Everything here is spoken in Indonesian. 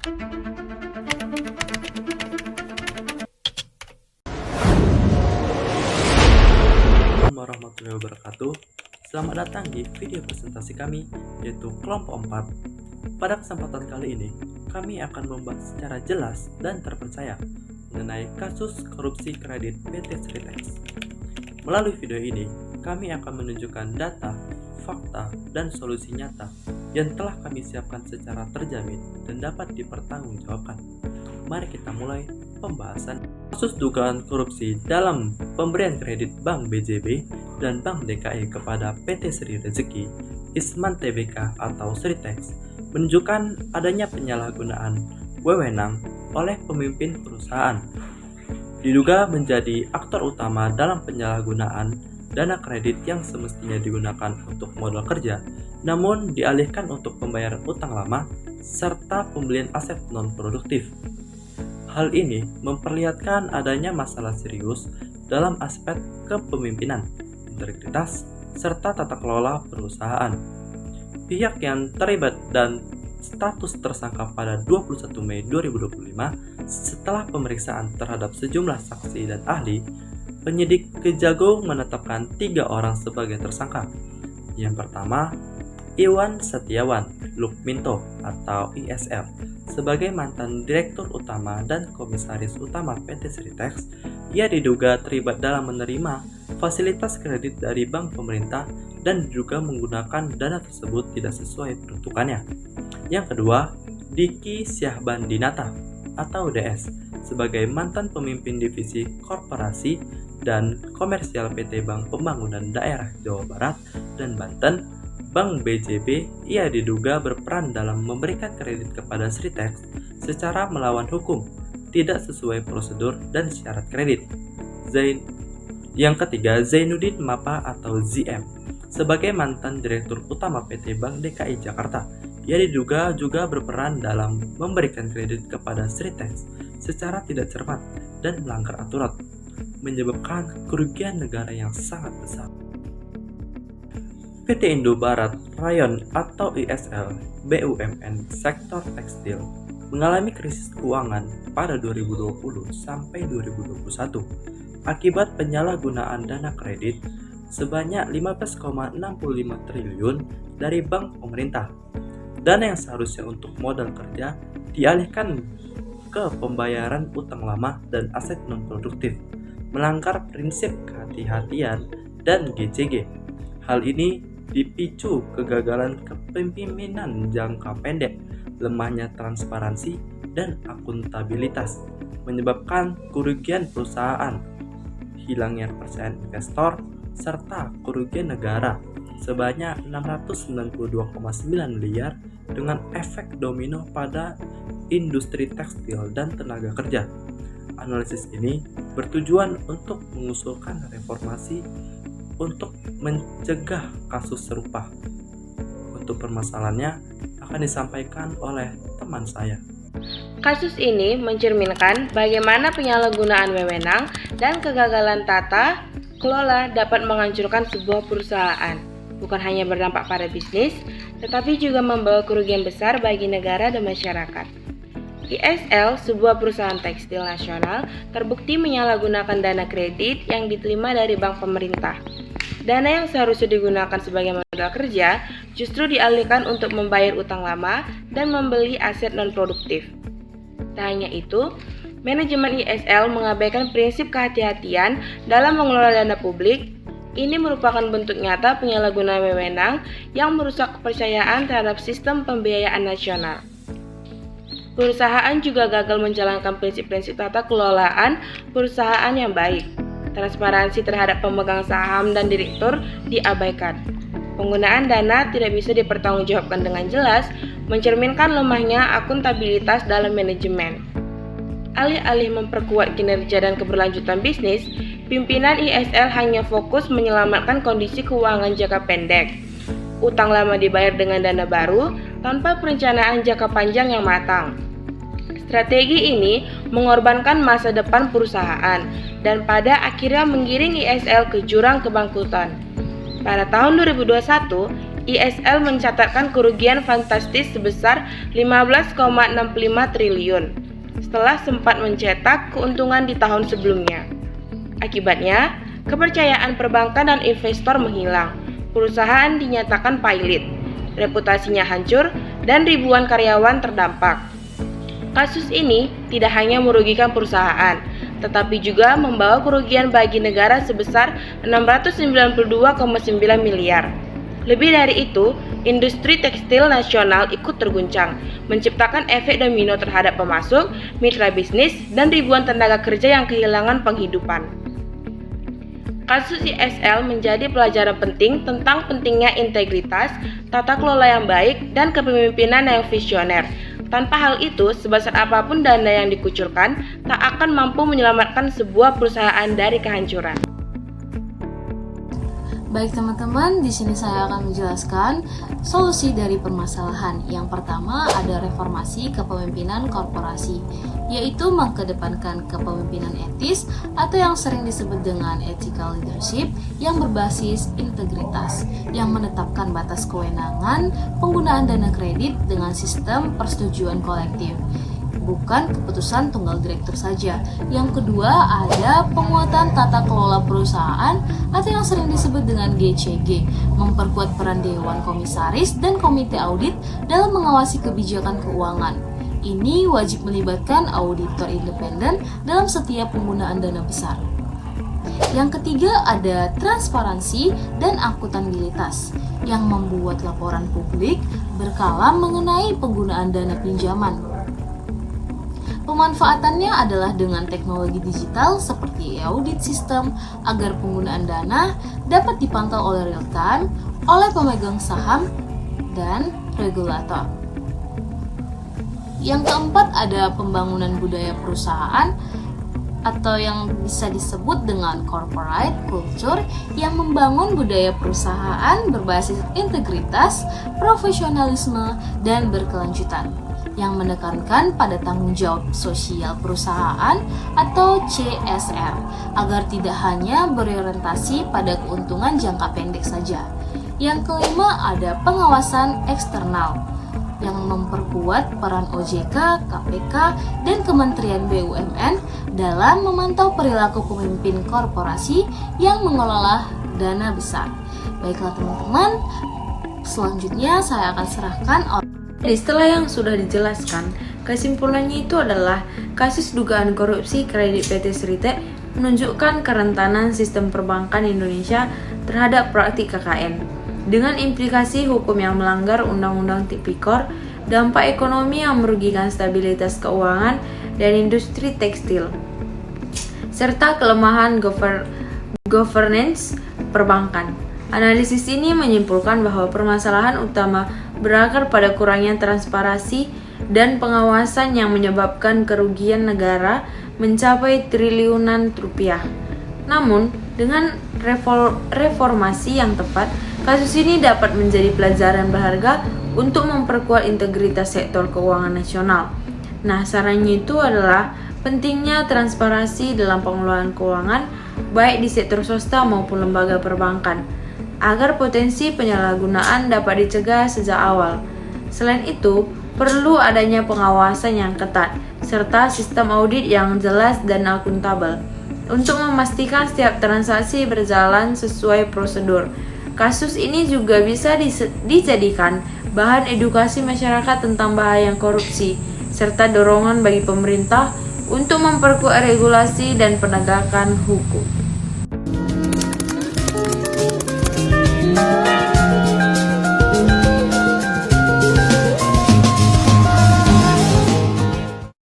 Assalamualaikum warahmatullahi wabarakatuh. Selamat datang di video presentasi kami, yaitu kelompok 4. Pada kesempatan kali ini, kami akan membahas secara jelas dan terpercaya mengenai kasus korupsi kredit PT Sritex. Melalui video ini, kami akan menunjukkan data, fakta, dan solusi nyata yang telah kami siapkan secara terjamin dan dapat dipertanggungjawabkan. Mari kita mulai pembahasan kasus dugaan korupsi dalam pemberian kredit Bank BJB dan Bank DKI kepada PT Sri Rezeki Isman Tbk atau Sritex menunjukkan adanya penyalahgunaan wewenang oleh pemimpin perusahaan. Diduga menjadi aktor utama dalam penyalahgunaan dana kredit yang semestinya digunakan untuk modal kerja, namun dialihkan untuk pembayaran utang lama serta pembelian aset non-produktif. Hal ini memperlihatkan adanya masalah serius dalam aspek kepemimpinan, integritas, serta tata kelola perusahaan. Pihak yang terlibat dan status tersangka pada 21 Mei 2025 setelah pemeriksaan terhadap sejumlah saksi dan ahli, penyidik Kejagung menetapkan 3 orang sebagai tersangka. Yang pertama, Iwan Setiawan Lukminto atau ISL sebagai mantan Direktur Utama dan Komisaris Utama PT Sritex. Ia diduga terlibat dalam menerima fasilitas kredit dari bank pemerintah dan juga menggunakan dana tersebut tidak sesuai peruntukannya. Yang kedua, Diki Syahbandinata atau DS sebagai mantan pemimpin divisi korporasi dan komersial PT Bank Pembangunan Daerah Jawa Barat dan Banten Bank BJB. Ia diduga berperan dalam memberikan kredit kepada Sritex secara melawan hukum, tidak sesuai prosedur dan syarat kredit. Yang ketiga, Zainuddin Mapa atau ZM sebagai mantan Direktur Utama PT Bank DKI Jakarta. Ia diduga juga berperan dalam memberikan kredit kepada Sritex secara tidak cermat dan melanggar aturan, menyebabkan kerugian negara yang sangat besar. PT Indobarat Rayon atau ISL BUMN sektor tekstil mengalami krisis keuangan pada 2020 sampai 2021 akibat penyalahgunaan dana kredit sebanyak 15,65 triliun dari bank pemerintah. Dana yang seharusnya untuk modal kerja dialihkan ke pembayaran utang lama dan aset non-produktif, melanggar prinsip kehati-hatian dan GCG. Hal ini dipicu kegagalan kepemimpinan jangka pendek, lemahnya transparansi dan akuntabilitas, menyebabkan kerugian perusahaan, hilangnya kepercayaan investor, serta kerugian negara sebanyak 692,9 miliar dengan efek domino pada industri tekstil dan tenaga kerja. Analisis ini bertujuan untuk mengusulkan reformasi untuk mencegah kasus serupa. Untuk permasalahannya akan disampaikan oleh teman saya. Kasus ini mencerminkan bagaimana penyalahgunaan wewenang dan kegagalan tata kelola dapat menghancurkan sebuah perusahaan. Bukan hanya berdampak pada bisnis, tetapi juga membawa kerugian besar bagi negara dan masyarakat. ISL, sebuah perusahaan tekstil nasional, terbukti menyalahgunakan dana kredit yang diterima dari bank pemerintah. Dana yang seharusnya digunakan sebagai modal kerja justru dialihkan untuk membayar utang lama dan membeli aset non-produktif. Tak hanya itu, manajemen ISL mengabaikan prinsip kehati-hatian dalam mengelola dana publik. Ini merupakan bentuk nyata penyalahgunaan wewenang yang merusak kepercayaan terhadap sistem pembiayaan nasional. Perusahaan juga gagal menjalankan prinsip-prinsip tata kelolaan perusahaan yang baik. Transparansi terhadap pemegang saham dan direktur diabaikan. Penggunaan dana tidak bisa dipertanggungjawabkan dengan jelas, mencerminkan lemahnya akuntabilitas dalam manajemen. Alih-alih memperkuat kinerja dan keberlanjutan bisnis, pimpinan ISL hanya fokus menyelamatkan kondisi keuangan jangka pendek. Utang lama dibayar dengan dana baru tanpa perencanaan jangka panjang yang matang. Strategi ini mengorbankan masa depan perusahaan dan pada akhirnya menggiring ISL ke jurang kebangkrutan. Pada tahun 2021, ISL mencatatkan kerugian fantastis sebesar 15,65 triliun setelah sempat mencetak keuntungan di tahun sebelumnya. Akibatnya, kepercayaan perbankan dan investor menghilang, perusahaan dinyatakan pailit, reputasinya hancur, dan ribuan karyawan terdampak. Kasus ini tidak hanya merugikan perusahaan, tetapi juga membawa kerugian bagi negara sebesar 692,9 miliar. Lebih dari itu, industri tekstil nasional ikut terguncang, menciptakan efek domino terhadap pemasok, mitra bisnis, dan ribuan tenaga kerja yang kehilangan penghidupan. Kasus ISL menjadi pelajaran penting tentang pentingnya integritas, tata kelola yang baik, dan kepemimpinan yang visioner. Tanpa hal itu, sebesar apapun dana yang dikucurkan, tak akan mampu menyelamatkan sebuah perusahaan dari kehancuran. Baik teman-teman, di sini saya akan menjelaskan solusi dari permasalahan. Yang pertama ada reformasi kepemimpinan korporasi, yaitu mengedepankan kepemimpinan etis atau yang sering disebut dengan ethical leadership yang berbasis integritas, yang menetapkan batas kewenangan penggunaan dana kredit dengan sistem persetujuan kolektif, bukan keputusan tunggal direktur saja. Yang kedua ada penguatan tata kelola perusahaan atau yang sering disebut dengan GCG, memperkuat peran dewan komisaris dan komite audit dalam mengawasi kebijakan keuangan. Ini wajib melibatkan auditor independen dalam setiap penggunaan dana besar. Yang ketiga ada transparansi dan akuntabilitas yang membuat laporan publik berkala mengenai penggunaan dana pinjaman. Pemanfaatannya adalah dengan teknologi digital seperti audit sistem agar penggunaan dana dapat dipantau oleh real time oleh pemegang saham dan regulator. Yang keempat ada pembangunan budaya perusahaan atau yang bisa disebut dengan corporate culture yang membangun budaya perusahaan berbasis integritas, profesionalisme, dan berkelanjutan, yang menekankan pada tanggung jawab sosial perusahaan atau CSR agar tidak hanya berorientasi pada keuntungan jangka pendek saja. Yang kelima ada pengawasan eksternal yang memperkuat peran OJK, KPK, dan Kementerian BUMN dalam memantau perilaku pemimpin korporasi yang mengelola dana besar. Baiklah teman-teman, selanjutnya saya akan serahkan. Jadi setelah yang sudah dijelaskan, kesimpulannya itu adalah kasus dugaan korupsi kredit PT Sritek menunjukkan kerentanan sistem perbankan Indonesia terhadap praktik KKN. Dengan implikasi hukum yang melanggar Undang-Undang Tipikor, dampak ekonomi yang merugikan stabilitas keuangan dan industri tekstil, serta kelemahan governance perbankan. Analisis ini menyimpulkan bahwa permasalahan utama berakar pada kurangnya transparansi dan pengawasan yang menyebabkan kerugian negara mencapai triliunan rupiah. Namun, dengan reformasi yang tepat, kasus ini dapat menjadi pelajaran berharga untuk memperkuat integritas sektor keuangan nasional. Nah, sarannya itu adalah pentingnya transparansi dalam pengelolaan keuangan, baik di sektor swasta maupun lembaga perbankan, agar potensi penyalahgunaan dapat dicegah sejak awal. Selain itu, perlu adanya pengawasan yang ketat, serta sistem audit yang jelas dan akuntabel, untuk memastikan setiap transaksi berjalan sesuai prosedur. Kasus ini juga bisa dijadikan bahan edukasi masyarakat tentang bahaya korupsi, serta dorongan bagi pemerintah untuk memperkuat regulasi dan penegakan hukum.